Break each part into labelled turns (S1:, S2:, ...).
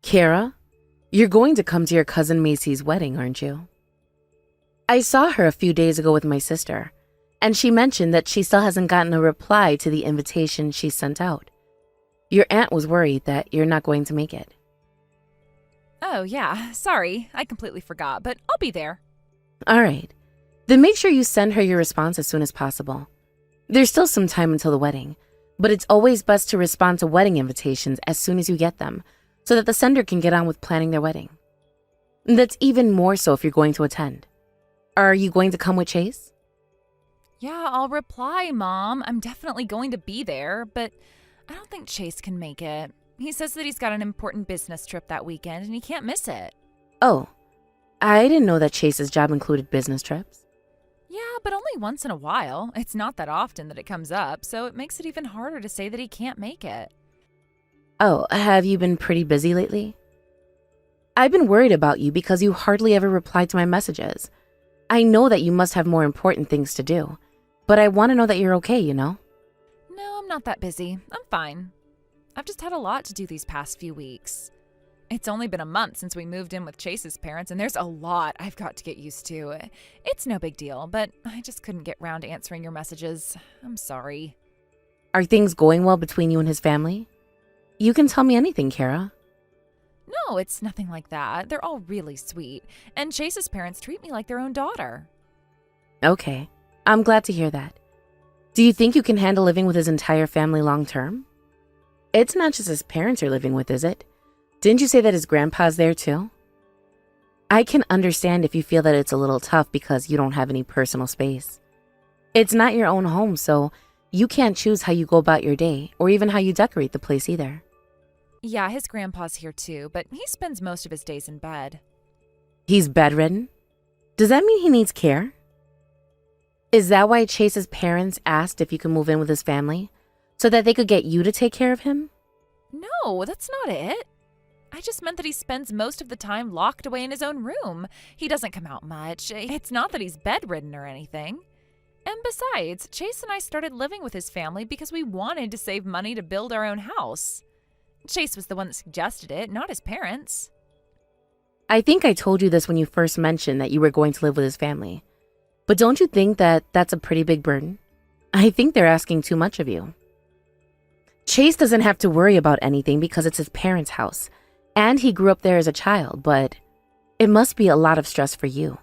S1: Kara, you're going to come to your cousin Macy's wedding, aren't you? I saw her a few days ago with my sister, and she mentioned that she still hasn't gotten a reply to the invitation she sent out. Your aunt was worried that you're not going to make it.
S2: Oh, yeah, sorry. I completely forgot, but I'll be there.
S1: All right. Then make sure you send her your response as soon as possible. There's still some time until the wedding, but it's always best to respond to wedding invitations as soon as you get them, so that the sender can get on with planning their wedding. That's even more so if you're going to attend. Are you going to come with Chase?
S2: Yeah, I'll reply, Mom. I'm definitely going to be there, but I don't think Chase can make it. He says that he's got an important business trip that weekend and he can't miss it.
S1: Oh, I didn't know that Chase's job included business trips.
S2: Yeah, but only once in a while. It's not that often that it comes up, so it makes it even harder to say that he can't make it.
S1: Oh, have you been pretty busy lately? I've been worried about you because you hardly ever reply to my messages. I know that you must have more important things to do, but I want to know that you're okay, you know?
S2: No, I'm not that busy. I'm fine. I've just had a lot to do these past few weeks. It's only been a month since we moved in with Chase's parents, and there's a lot I've got to get used to. It's no big deal, but I just couldn't get round to answering your messages. I'm sorry.
S1: Are things going well between you and his family? You can tell me anything, Kara.
S2: No, it's nothing like that. They're all really sweet, and Chase's parents treat me like their own daughter.
S1: Okay, I'm glad to hear that. Do you think you can handle living with his entire family long term? It's not just his parents you're living with, is it? Didn't you say that his grandpa's there too? I can understand if you feel that it's a little tough because you don't have any personal space. It's not your own home, so you can't choose how you go about your day or even how you decorate the place either.
S2: Yeah, his grandpa's here too, but he spends most of his days in bed.
S1: He's bedridden? Does that mean he needs care? Is that why Chase's parents asked if you could move in with his family? So that they could get you to take care of him?
S2: No, that's not it. I just meant that he spends most of the time locked away in his own room. He doesn't come out much. It's not that he's bedridden or anything. And besides, Chase and I started living with his family because we wanted to save money to build our own house. Chase was the one that suggested it, not his parents.
S1: I think I told you this when you first mentioned that you were going to live with his family. But don't you think that that's a pretty big burden? I think they're asking too much of you. Chase doesn't have to worry about anything because it's his parents' house, and he grew up there as a child, but it must be a lot of stress for you.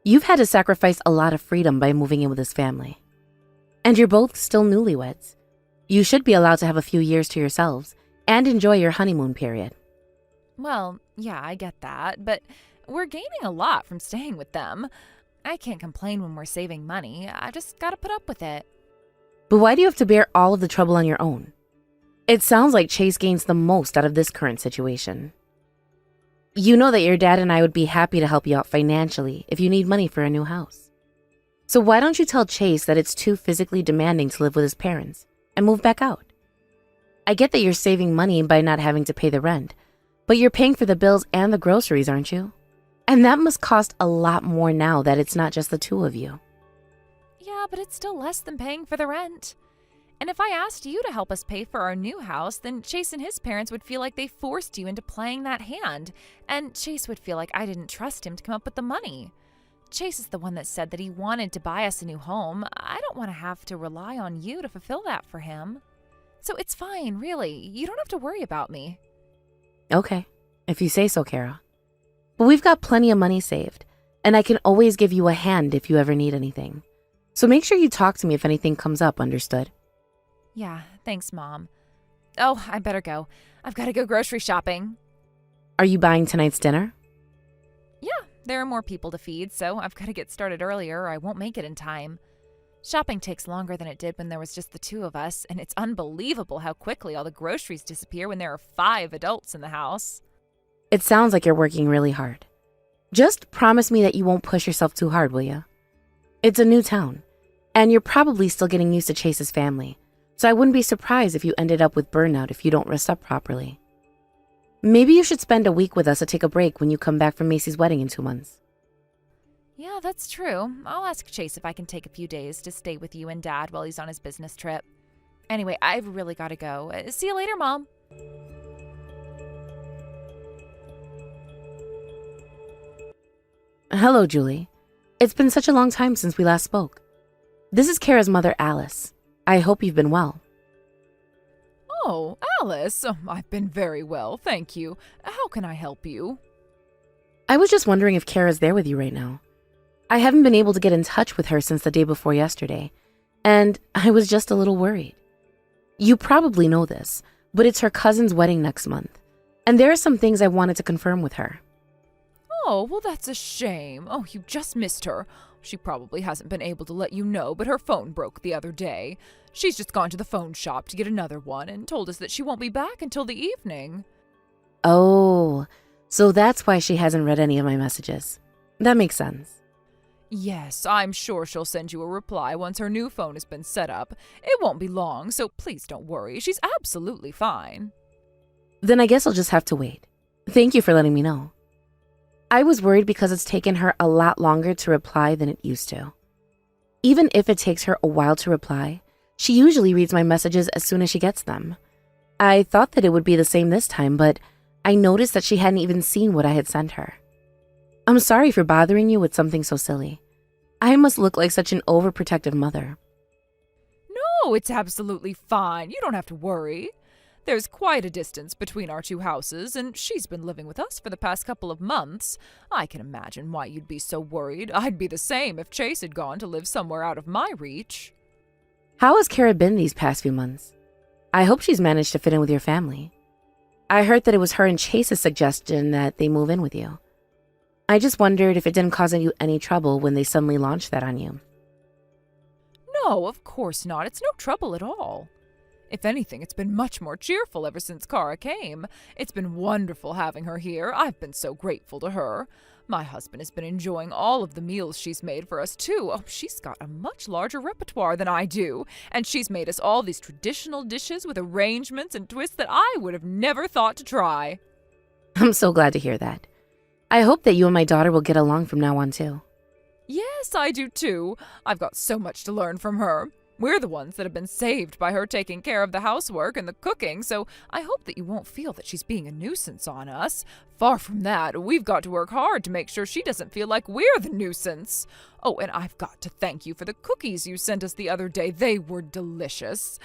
S1: You've had to sacrifice a lot of freedom by moving in with his family. And you're both still newlyweds. You should be allowed to have a few years to yourselves and enjoy your honeymoon period.
S2: Well, yeah, I get that, but we're gaining a lot from staying with them. I can't complain when we're saving money. I just gotta put up with it.
S1: But why do you have to bear all of the trouble on your own? It sounds like Chase gains the most out of this current situation. You know that your dad and I would be happy to help you out financially if you need money for a new house. So why don't you tell Chase that it's too physically demanding to live with his parents and move back out? I get that you're saving money by not having to pay the rent, but you're paying for the bills and the groceries, aren't you? And that must cost a lot more now that it's not just the two of you.
S2: Yeah, but it's still less than paying for the rent. And if I asked you to help us pay for our new house, then Chase and his parents would feel like they forced you into playing that hand. And Chase would feel like I didn't trust him to come up with the money. Chase is the one that said that he wanted to buy us a new home. I don't want to have to rely on you to fulfill that for him. So it's fine, really. You don't have to worry about me.
S1: Okay, if you say so, Kara. But we've got plenty of money saved, and I can always give you a hand if you ever need anything. So make sure you talk to me if anything comes up, understood?
S2: Yeah, thanks, Mom. Oh, I better go. I've got to go grocery shopping.
S1: Are you buying tonight's dinner?
S2: Yeah, there are more people to feed, so I've got to get started earlier or I won't make it in time. Shopping takes longer than it did when there was just the two of us, and it's unbelievable how quickly all the groceries disappear when there are 5 adults in the house.
S1: It sounds like you're working really hard. Just promise me that you won't push yourself too hard, will you? It's a new town, and you're probably still getting used to Chase's family, so I wouldn't be surprised if you ended up with burnout if you don't rest up properly. Maybe you should spend a week with us to take a break when you come back from Macy's wedding in 2 months.
S2: Yeah, that's true. I'll ask Chase if I can take a few days to stay with you and Dad while he's on his business trip. Anyway, I've really got to go. See you later, Mom.
S1: Hello, Julie. It's been such a long time since we last spoke. This is Kara's mother, Alice. I hope you've been well.
S2: Oh, Alice. I've been very well, thank you. How can I help you?
S1: I was just wondering if Kara's there with you right now. I haven't been able to get in touch with her since the day before yesterday, and I was just a little worried. You probably know this, but it's her cousin's wedding next month, and there are some things I wanted to confirm with her.
S2: Oh, well, that's a shame. Oh, you just missed her. She probably hasn't been able to let you know, but her phone broke the other day. She's just gone to the phone shop to get another one and told us that she won't be back until the evening.
S1: Oh, so that's why she hasn't read any of my messages. That makes sense.
S2: Yes, I'm sure she'll send you a reply once her new phone has been set up. It won't be long, so please don't worry. She's absolutely fine.
S1: Then I guess I'll just have to wait. Thank you for letting me know. I was worried because it's taken her a lot longer to reply than it used to. Even if it takes her a while to reply, she usually reads my messages as soon as she gets them. I thought that it would be the same this time, but I noticed that she hadn't even seen what I had sent her. I'm sorry for bothering you with something so silly. I must look like such an overprotective mother.
S2: No, it's absolutely fine. You don't have to worry. There's quite a distance between our two houses, and she's been living with us for the past couple of months. I can imagine why you'd be so worried. I'd be the same if Chase had gone to live somewhere out of my reach.
S1: How has Kara been these past few months? I hope she's managed to fit in with your family. I heard that it was her and Chase's suggestion that they move in with you. I just wondered if it didn't cause you any trouble when they suddenly launched that on you.
S2: No, of course not. It's no trouble at all. If anything, it's been much more cheerful ever since Kara came. It's been wonderful having her here. I've been so grateful to her. My husband has been enjoying all of the meals she's made for us, too. Oh, she's got a much larger repertoire than I do, and she's made us all these traditional dishes with arrangements and twists that I would have never thought to try.
S1: I'm so glad to hear that. I hope that you and my daughter will get along from now on, too.
S2: Yes, I do, too. I've got so much to learn from her. We're the ones that have been saved by her taking care of the housework and the cooking, so I hope that you won't feel that she's being a nuisance on us. Far from that, we've got to work hard to make sure she doesn't feel like we're the nuisance. Oh, and I've got to thank you for the cookies you sent us the other day. They were delicious.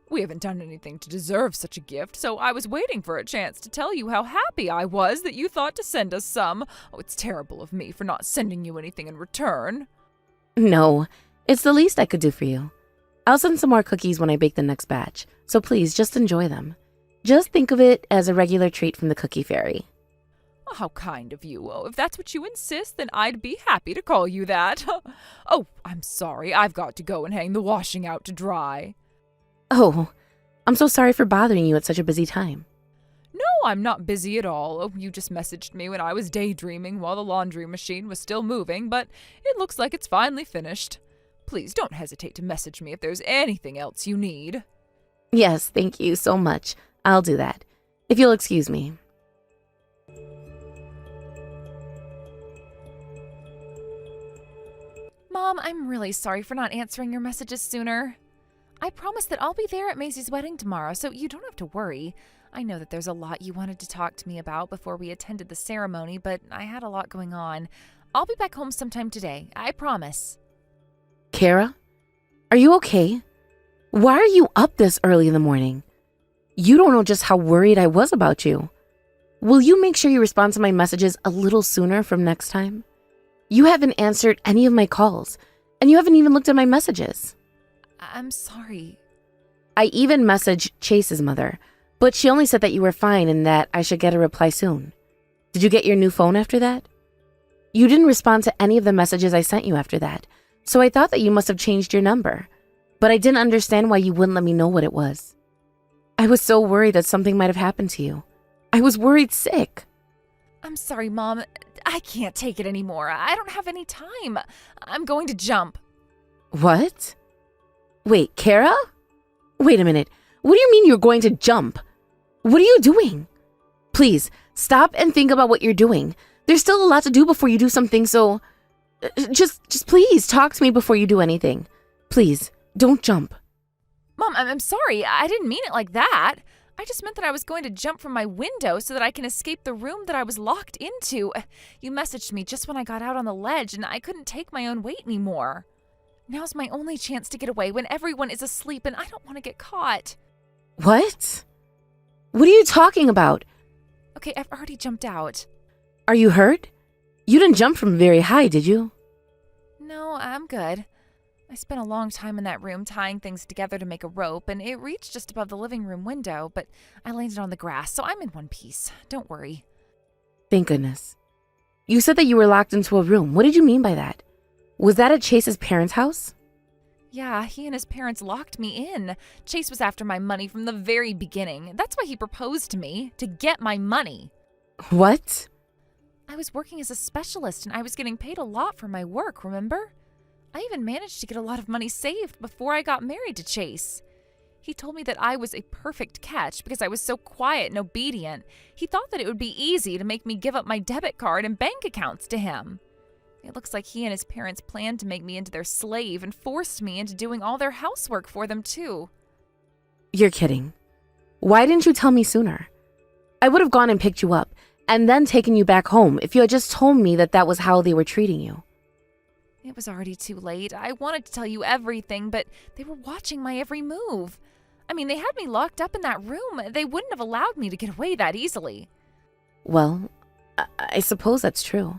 S2: We haven't done anything to deserve such a gift, so I was waiting for a chance to tell you how happy I was that you thought to send us some. Oh, it's terrible of me for not sending you anything in return.
S1: No, it's the least I could do for you. I'll send some more cookies when I bake the next batch, so please just enjoy them. Just think of it as a regular treat from the Cookie Fairy.
S2: Oh, how kind of you. Oh, if that's what you insist, then I'd be happy to call you that. Oh, I'm sorry. I've got to go and hang the washing out to dry.
S1: Oh, I'm so sorry for bothering you at such a busy time.
S2: No, I'm not busy at all. Oh, you just messaged me when I was daydreaming while the laundry machine was still moving, but it looks like it's finally finished. Please don't hesitate to message me if there's anything else you need.
S1: Yes, thank you so much. I'll do that. If you'll excuse me.
S2: Mom, I'm really sorry for not answering your messages sooner. I promise that I'll be there at Maisie's wedding tomorrow, so you don't have to worry. I know that there's a lot you wanted to talk to me about before we attended the ceremony, but I had a lot going on. I'll be back home sometime today, I promise.
S1: Kara, are you okay? Why are you up this early in the morning? You don't know just how worried I was about you. Will you make sure you respond to my messages a little sooner from next time? You haven't answered any of my calls, and you haven't even looked at my messages.
S2: I'm sorry.
S1: I even messaged Chase's mother, but she only said that you were fine and that I should get a reply soon. Did you get your new phone after that? You didn't respond to any of the messages I sent you after that, so I thought that you must have changed your number, but I didn't understand why you wouldn't let me know what it was. I was so worried that something might have happened to you. I was worried sick.
S2: I'm sorry, Mom. I can't take it anymore. I don't have any time. I'm going to jump.
S1: What? Wait, Kara? Wait a minute. What do you mean you're going to jump? What are you doing? Please, stop and think about what you're doing. There's still a lot to do before you do something, so... Just please talk to me before you do anything. Please, don't jump.
S2: Mom, I'm sorry. I didn't mean it like that. I just meant that I was going to jump from my window so that I can escape the room that I was locked into. You messaged me just when I got out on the ledge and I couldn't take my own weight anymore. Now's my only chance to get away when everyone is asleep and I don't want to get caught.
S1: What? What are you talking about?
S2: Okay, I've already jumped out.
S1: Are you hurt? You didn't jump from very high, did you?
S2: No, I'm good. I spent a long time in that room tying things together to make a rope, and it reached just above the living room window, but I landed on the grass, so I'm in one piece. Don't worry.
S1: Thank goodness. You said that you were locked into a room. What did you mean by that? Was that at Chase's parents' house?
S2: Yeah, he and his parents locked me in. Chase was after my money from the very beginning. That's why he proposed to me, to get my money.
S1: What?
S2: I was working as a specialist, and I was getting paid a lot for my work, remember? I even managed to get a lot of money saved before I got married to Chase. He told me that I was a perfect catch because I was so quiet and obedient. He thought that it would be easy to make me give up my debit card and bank accounts to him. It looks like he and his parents planned to make me into their slave and forced me into doing all their housework for them, too.
S1: You're kidding. Why didn't you tell me sooner? I would have gone and picked you up and then taken you back home if you had just told me that that was how they were treating you.
S2: It was already too late. I wanted to tell you everything, but they were watching my every move. I mean, they had me locked up in that room. They wouldn't have allowed me to get away that easily.
S1: Well, I suppose that's true.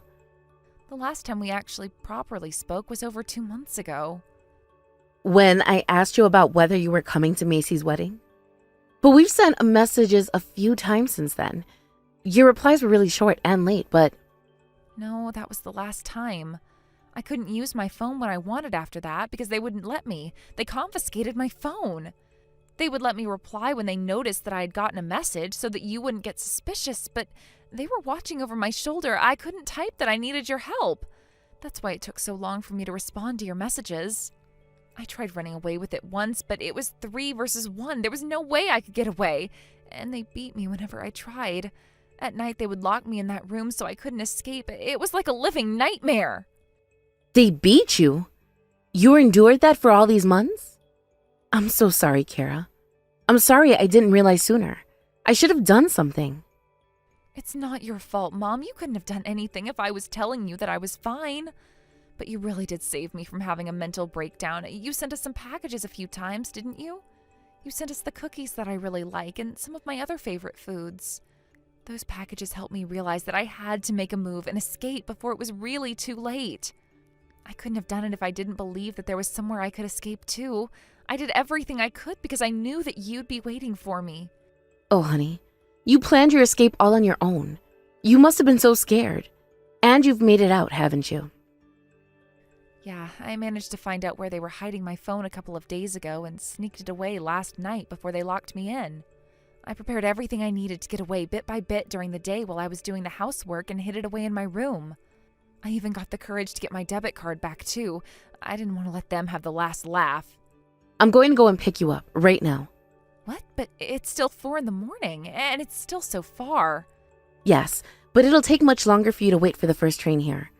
S2: The last time we actually properly spoke was over 2 months ago.
S1: When I asked you about whether you were coming to Macy's wedding? But we've sent messages a few times since then. Your replies were really short and late, but...
S2: No, that was the last time. I couldn't use my phone when I wanted after that because they wouldn't let me. They confiscated my phone. They would let me reply when they noticed that I had gotten a message so that you wouldn't get suspicious, but they were watching over my shoulder. I couldn't type that I needed your help. That's why it took so long for me to respond to your messages. I tried running away with it once, but it was 3 versus 1. There was no way I could get away, and they beat me whenever I tried. At night, they would lock me in that room so I couldn't escape. It was like a living nightmare.
S1: They beat you? You endured that for all these months? I'm so sorry, Kara. I'm sorry I didn't realize sooner. I should have done something.
S2: It's not your fault, Mom. You couldn't have done anything if I was telling you that I was fine. But you really did save me from having a mental breakdown. You sent us some packages a few times, didn't you? You sent us the cookies that I really like and some of my other favorite foods. Those packages helped me realize that I had to make a move and escape before it was really too late. I couldn't have done it if I didn't believe that there was somewhere I could escape to. I did everything I could because I knew that you'd be waiting for me.
S1: Oh, honey, you planned your escape all on your own. You must have been so scared. And you've made it out, haven't you?
S2: Yeah, I managed to find out where they were hiding my phone a couple of days ago and sneaked it away last night before they locked me in. I prepared everything I needed to get away bit by bit during the day while I was doing the housework and hid it away in my room. I even got the courage to get my debit card back, too. I didn't want to let them have the last laugh.
S1: I'm going to go and pick you up right now.
S2: What? But it's still 4 a.m, and it's still so far.
S1: Yes, but it'll take much longer for you to wait for the first train here.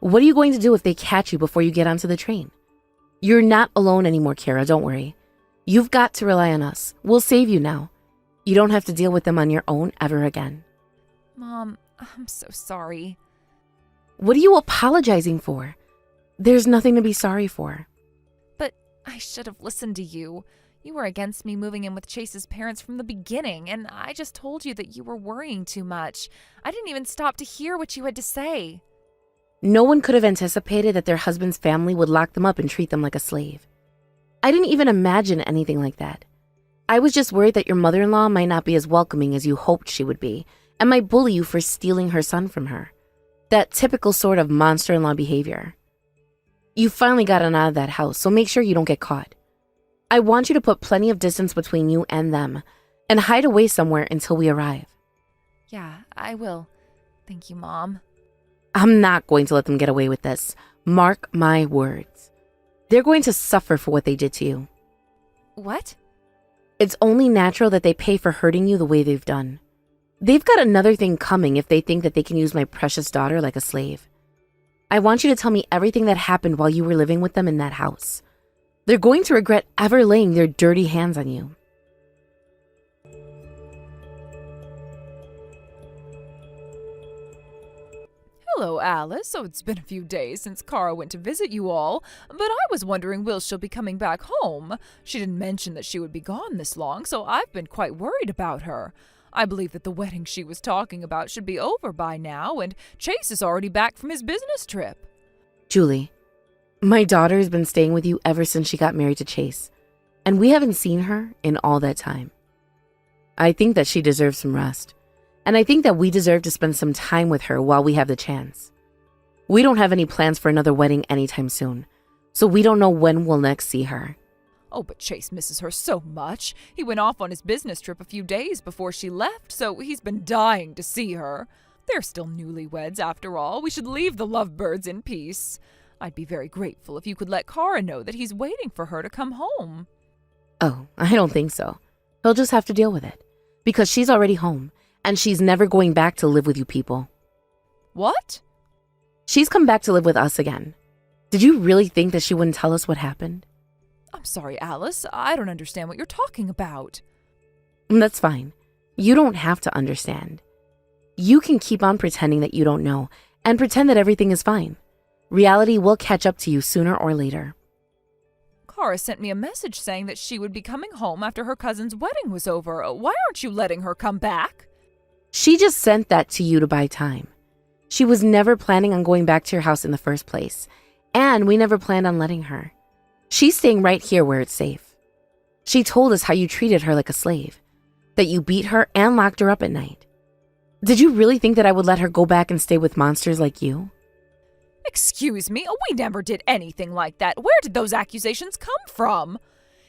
S1: What are you going to do if they catch you before you get onto the train? You're not alone anymore, Kara, don't worry. You've got to rely on us. We'll save you now. You don't have to deal with them on your own ever again.
S2: Mom, I'm so sorry.
S1: What are you apologizing for? There's nothing to be sorry for.
S2: But I should have listened to you. You were against me moving in with Chase's parents from the beginning, and I just told you that you were worrying too much. I didn't even stop to hear what you had to say.
S1: No one could have anticipated that their husband's family would lock them up and treat them like a slave. I didn't even imagine anything like that. I was just worried that your mother-in-law might not be as welcoming as you hoped she would be, and might bully you for stealing her son from her. That typical sort of monster-in-law behavior. You finally gotten out of that house, so make sure you don't get caught. I want you to put plenty of distance between you and them, and hide away somewhere until we arrive.
S2: Yeah, I will. Thank you, Mom.
S1: I'm not going to let them get away with this. Mark my words. They're going to suffer for what they did to you.
S2: What?
S1: It's only natural that they pay for hurting you the way they've done. They've got another thing coming if they think that they can use my precious daughter like a slave. I want you to tell me everything that happened while you were living with them in that house. They're going to regret ever laying their dirty hands on you.
S2: Hello, Alice. So it's been a few days since Kara went to visit you all, but I was wondering will she'll be coming back home. She didn't mention that she would be gone this long, so I've been quite worried about her. I believe that the wedding she was talking about should be over by now, and Chase is already back from his business trip.
S1: Julie, my daughter has been staying with you ever since she got married to Chase, and we haven't seen her in all that time. I think that she deserves some rest, and I think that we deserve to spend some time with her while we have the chance. We don't have any plans for another wedding anytime soon, so we don't know when we'll next see her.
S2: Oh, but Chase misses her so much. He went off on his business trip a few days before she left, so he's been dying to see her. They're still newlyweds, after all. We should leave the lovebirds in peace. I'd be very grateful if you could let Kara know that he's waiting for her to come home.
S1: Oh, I don't think so. He'll just have to deal with it, because she's already home, and she's never going back to live with you people.
S2: What?
S1: She's come back to live with us again. Did you really think that she wouldn't tell us what happened?
S2: I'm sorry, Alice. I don't understand what you're talking about.
S1: That's fine. You don't have to understand. You can keep on pretending that you don't know and pretend that everything is fine. Reality will catch up to you sooner or later.
S2: Kara sent me a message saying that she would be coming home after her cousin's wedding was over. Why aren't you letting her come back?
S1: She just sent that to you to buy time. She was never planning on going back to your house in the first place, and we never planned on letting her. She's staying right here where it's safe. She told us how you treated her like a slave, that you beat her and locked her up at night. Did you really think that I would let her go back and stay with monsters like you?
S2: Excuse me, we never did anything like that. Where did those accusations come from?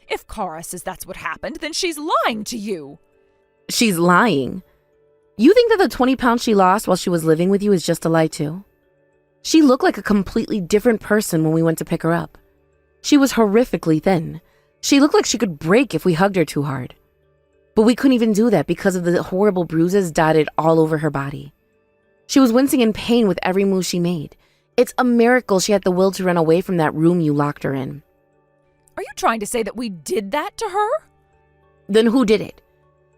S2: If Kara says that's what happened, then she's lying to you.
S1: She's lying? You think that the 20 pounds she lost while she was living with you is just a lie too? She looked like a completely different person when we went to pick her up. She was horrifically thin. She looked like she could break if we hugged her too hard. But we couldn't even do that because of the horrible bruises dotted all over her body. She was wincing in pain with every move she made. It's a miracle she had the will to run away from that room you locked her in.
S2: Are you trying to say that we did that to her?
S1: Then who did it?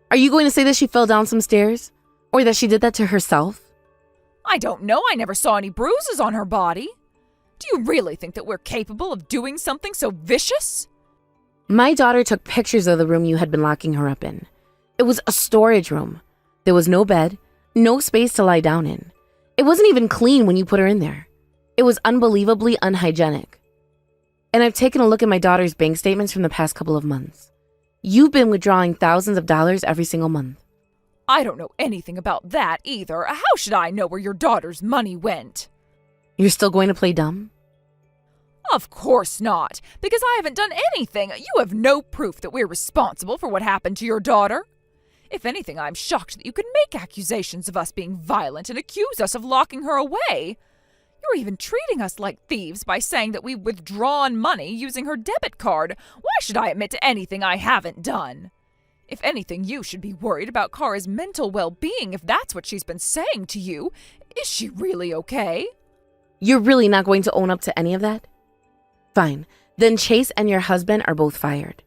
S1: Are you going to say that she fell down some stairs? Or that she did that to herself?
S2: I don't know. I never saw any bruises on her body. Do you really think that we're capable of doing something so vicious?
S1: My daughter took pictures of the room you had been locking her up in. It was a storage room. There was no bed, no space to lie down in. It wasn't even clean when you put her in there. It was unbelievably unhygienic. And I've taken a look at my daughter's bank statements from the past couple of months. You've been withdrawing thousands of dollars every single month.
S2: I don't know anything about that either. How should I know where your daughter's money went?
S1: You're still going to play dumb?
S2: Of course not, because I haven't done anything. You have no proof that we're responsible for what happened to your daughter. If anything, I'm shocked that you could make accusations of us being violent and accuse us of locking her away. You're even treating us like thieves by saying that we've withdrawn money using her debit card. Why should I admit to anything I haven't done? If anything, you should be worried about Kara's mental well-being if that's what she's been saying to you. Is she really okay?
S1: You're really not going to own up to any of that? Fine. Then Chase and your husband are both fired.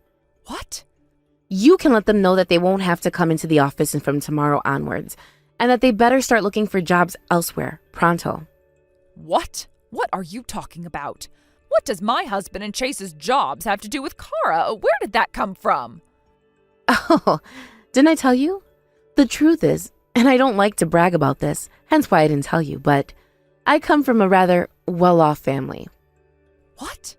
S2: What?
S1: You can let them know that they won't have to come into the office from tomorrow onwards, and that they better start looking for jobs elsewhere, pronto.
S2: What? What are you talking about? What does my husband and Chase's jobs have to do with Kara? Where did that come from?
S1: Oh, didn't I tell you? The truth is, and I don't like to brag about this, hence why I didn't tell you, but I come from a rather well-off family.
S2: What?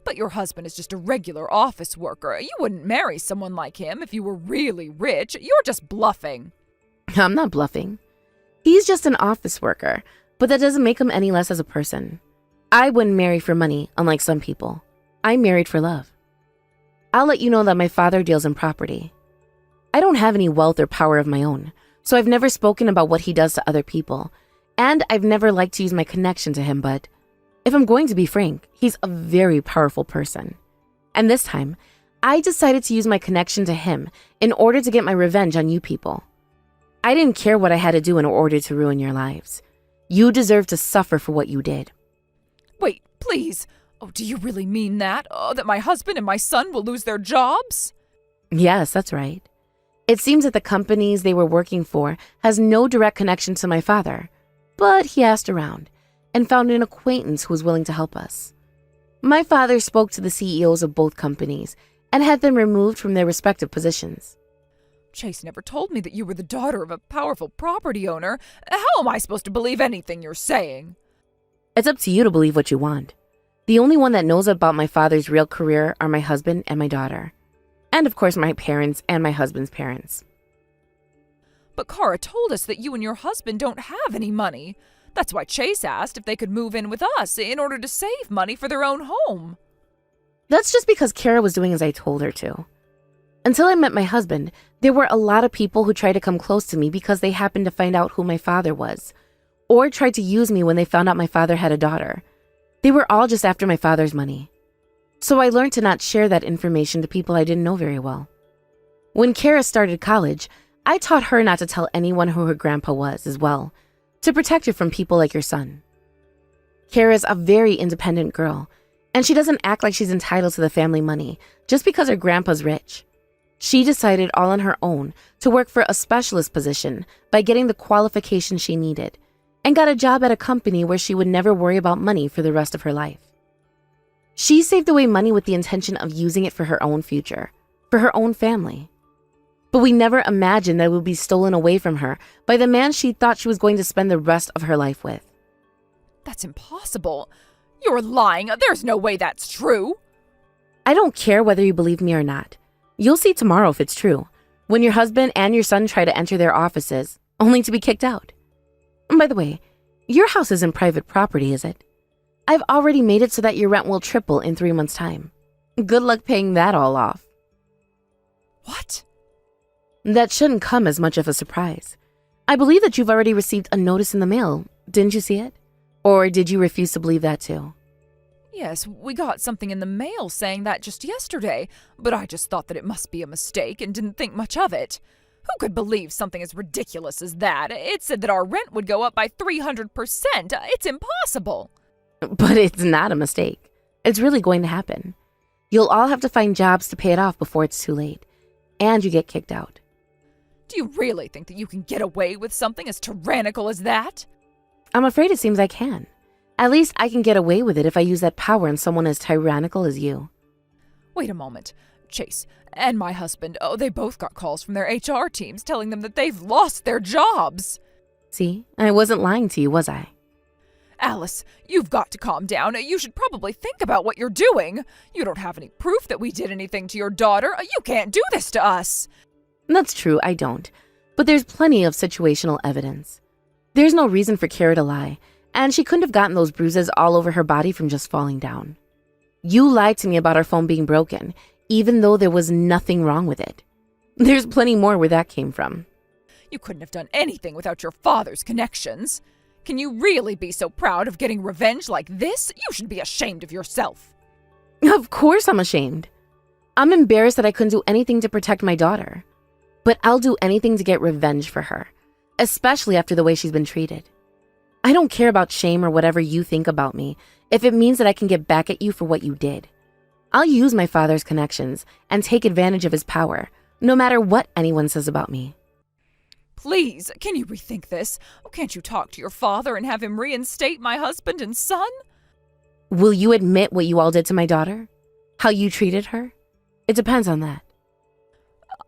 S2: But your husband is just a regular office worker. You wouldn't marry someone like him if you were really rich. You're just bluffing.
S1: I'm not bluffing. He's just an office worker, but that doesn't make him any less as a person. I wouldn't marry for money, unlike some people. I married for love. I'll let you know that my father deals in property. I don't have any wealth or power of my own, so I've never spoken about what he does to other people, and I've never liked to use my connection to him, but if I'm going to be frank, he's a very powerful person. And this time, I decided to use my connection to him in order to get my revenge on you people. I didn't care what I had to do in order to ruin your lives. You deserve to suffer for what you did.
S2: Wait, please. Oh, do you really mean that? Oh, that my husband and my son will lose their jobs?
S1: Yes, that's right. It seems that the companies they were working for has no direct connection to my father. but he asked around and found an acquaintance who was willing to help us. My father spoke to the CEOs of both companies and had them removed from their respective positions.
S2: Chase never told me that you were the daughter of a powerful property owner. How am I supposed to believe anything you're saying?
S1: It's up to you to believe what you want. The only one that knows about my father's real career are my husband and my daughter. And of course my parents and my husband's parents.
S2: But Kara told us that you and your husband don't have any money. That's why Chase asked if they could move in with us in order to save money for their own home.
S1: That's just because Kara was doing as I told her to. Until I met my husband, there were a lot of people who tried to come close to me because they happened to find out who my father was, or tried to use me when they found out my father had a daughter. They were all just after my father's money. So I learned to not share that information to people I didn't know very well. When Kara started college, I taught her not to tell anyone who her grandpa was as well, to protect her from people like your son. Kara's a very independent girl, and she doesn't act like she's entitled to the family money just because her grandpa's rich. She decided all on her own to work for a specialist position by getting the qualifications she needed, and got a job at a company where she would never worry about money for the rest of her life. She saved away money with the intention of using it for her own future, for her own family. But we never imagined that it would be stolen away from her by the man she thought she was going to spend the rest of her life with.
S2: That's impossible. You're lying. There's no way that's true.
S1: I don't care whether you believe me or not. You'll see tomorrow if it's true, when your husband and your son try to enter their offices, only to be kicked out. And by the way, your house isn't private property, is it? I've already made it so that your rent will triple in 3 months' time. Good luck paying that all off.
S2: What?
S1: That shouldn't come as much of a surprise. I believe that you've already received a notice in the mail. Didn't you see it? Or did you refuse to believe that too?
S2: Yes, we got something in the mail saying that just yesterday, but I just thought that it must be a mistake and didn't think much of it. Who could believe something as ridiculous as that? It said that our rent would go up by 300%. It's impossible.
S1: But it's not a mistake. It's really going to happen. You'll all have to find jobs to pay it off before it's too late, and you get kicked out.
S2: Do you really think that you can get away with something as tyrannical as that?
S1: I'm afraid it seems I can. At least I can get away with it if I use that power on someone as tyrannical as you.
S2: Wait a moment. Chase and my husband, they both got calls from their HR teams telling them that they've lost their jobs.
S1: See, I wasn't lying to you, was I?
S2: Alice, you've got to calm down. You should probably think about what you're doing. You don't have any proof that we did anything to your daughter. You can't do this to us.
S1: That's true, I don't. But there's plenty of situational evidence. There's no reason for Kara to lie, and she couldn't have gotten those bruises all over her body from just falling down. You lied to me about our phone being broken, even though there was nothing wrong with it. There's plenty more where that came from.
S2: You couldn't have done anything without your father's connections. Can you really be so proud of getting revenge like this? You should be ashamed of yourself.
S1: Of course I'm ashamed. I'm embarrassed that I couldn't do anything to protect my daughter. But I'll do anything to get revenge for her, especially after the way she's been treated. I don't care about shame or whatever you think about me if it means that I can get back at you for what you did. I'll use my father's connections and take advantage of his power, no matter what anyone says about me.
S2: Please, can you rethink this? Can't you talk to your father and have him reinstate my husband and son?
S1: Will you admit what you all did to my daughter? How you treated her? It depends on that.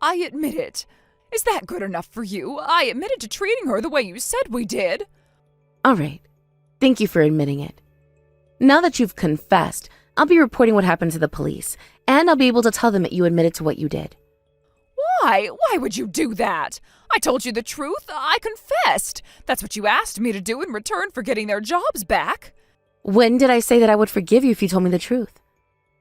S2: I admit it. Is that good enough for you? I admitted to treating her the way you said we did.
S1: All right. Thank you for admitting it. Now that you've confessed, I'll be reporting what happened to the police, and I'll be able to tell them that you admitted to what you did.
S2: Why? Why would you do that? I told you the truth. I confessed. That's what you asked me to do in return for getting their jobs back.
S1: When did I say that I would forgive you if you told me the truth?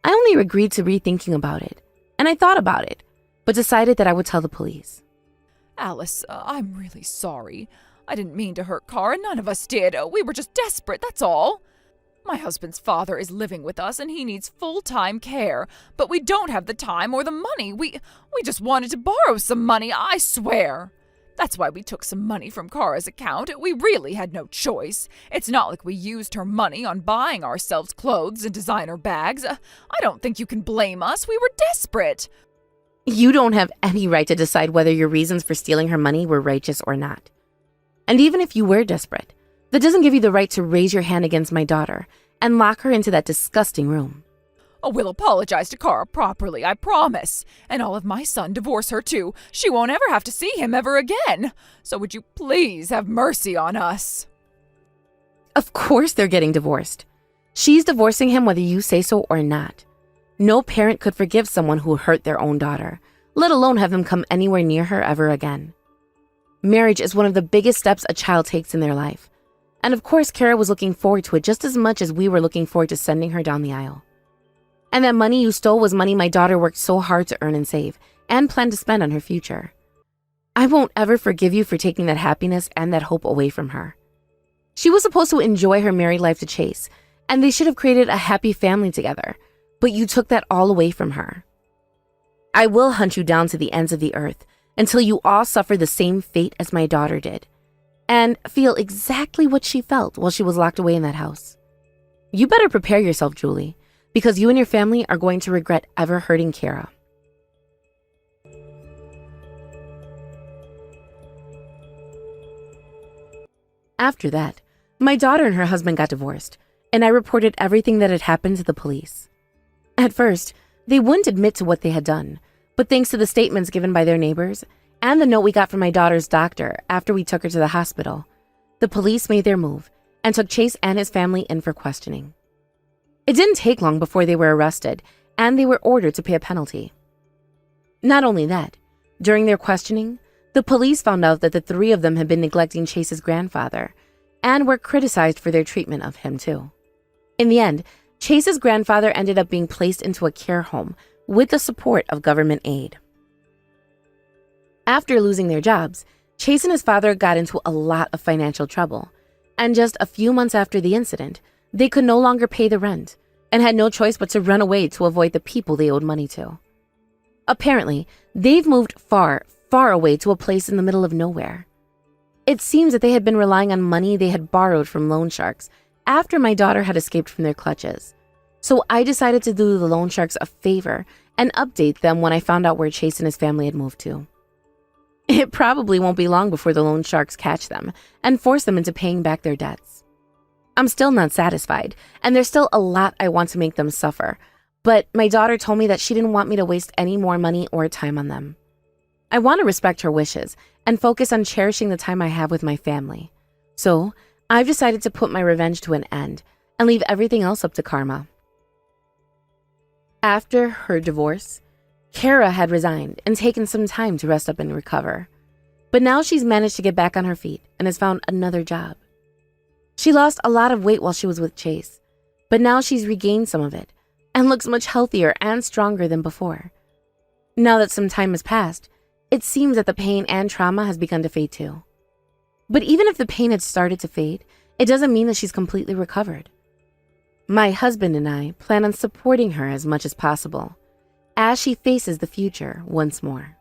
S1: I only agreed to rethinking about it, and I thought about it, but decided that I would tell the police.
S2: Alice, I'm really sorry. I didn't mean to hurt Kara. None of us did. We were just desperate, that's all. My husband's father is living with us and he needs full-time care, but we don't have the time or the money. We just wanted to borrow some money, I swear. That's why we took some money from Kara's account. We really had no choice. It's not like we used her money on buying ourselves clothes and designer bags. I don't think you can blame us. We were desperate.
S1: You don't have any right to decide whether your reasons for stealing her money were righteous or not. And even if you were desperate, That doesn't give you the right to raise your hand against my daughter and lock her into that disgusting room.
S2: Oh, we'll apologize to Kara properly, I promise. And I'll have my son divorce her too. She won't ever have to see him ever again. So would you please have mercy on us?
S1: Of course they're getting divorced. She's divorcing him whether you say so or not. No parent could forgive someone who hurt their own daughter, let alone have them come anywhere near her ever again. Marriage is one of the biggest steps a child takes in their life. And of course, Kara was looking forward to it just as much as we were looking forward to sending her down the aisle. And that money you stole was money my daughter worked so hard to earn and save, and planned to spend on her future. I won't ever forgive you for taking that happiness and that hope away from her. She was supposed to enjoy her married life to Chase, and they should have created a happy family together, but you took that all away from her. I will hunt you down to the ends of the earth until you all suffer the same fate as my daughter did, and feel exactly what she felt while she was locked away in that house. You better prepare yourself, Julie, because you and your family are going to regret ever hurting Kara. After that, my daughter and her husband got divorced, and I reported everything that had happened to the police. At first, they wouldn't admit to what they had done, but thanks to the statements given by their neighbors and the note we got from my daughter's doctor after we took her to the hospital, the police made their move and took Chase and his family in for questioning. It didn't take long before they were arrested, and they were ordered to pay a penalty. Not only that, during their questioning, the police found out that the three of them had been neglecting Chase's grandfather, and were criticized for their treatment of him too. In the end, Chase's grandfather ended up being placed into a care home with the support of government aid. After losing their jobs, Chase and his father got into a lot of financial trouble, and just a few months after the incident, they could no longer pay the rent and had no choice but to run away to avoid the people they owed money to. Apparently, they've moved far, far away to a place in the middle of nowhere. It seems that they had been relying on money they had borrowed from loan sharks after my daughter had escaped from their clutches. So I decided to do the loan sharks a favor and update them when I found out where Chase and his family had moved to. It probably won't be long before the loan sharks catch them and force them into paying back their debts. I'm still not satisfied, and there's still a lot I want to make them suffer, but my daughter told me that she didn't want me to waste any more money or time on them. I want to respect her wishes and focus on cherishing the time I have with my family. So I've decided to put my revenge to an end and leave everything else up to karma. After her divorce, Kara had resigned and taken some time to rest up and recover. But now she's managed to get back on her feet and has found another job. She lost a lot of weight while she was with Chase, but now she's regained some of it and looks much healthier and stronger than before. Now that some time has passed, it seems that the pain and trauma has begun to fade too. But even if the pain had started to fade, it doesn't mean that she's completely recovered. My husband and I plan on supporting her as much as possible as she faces the future once more.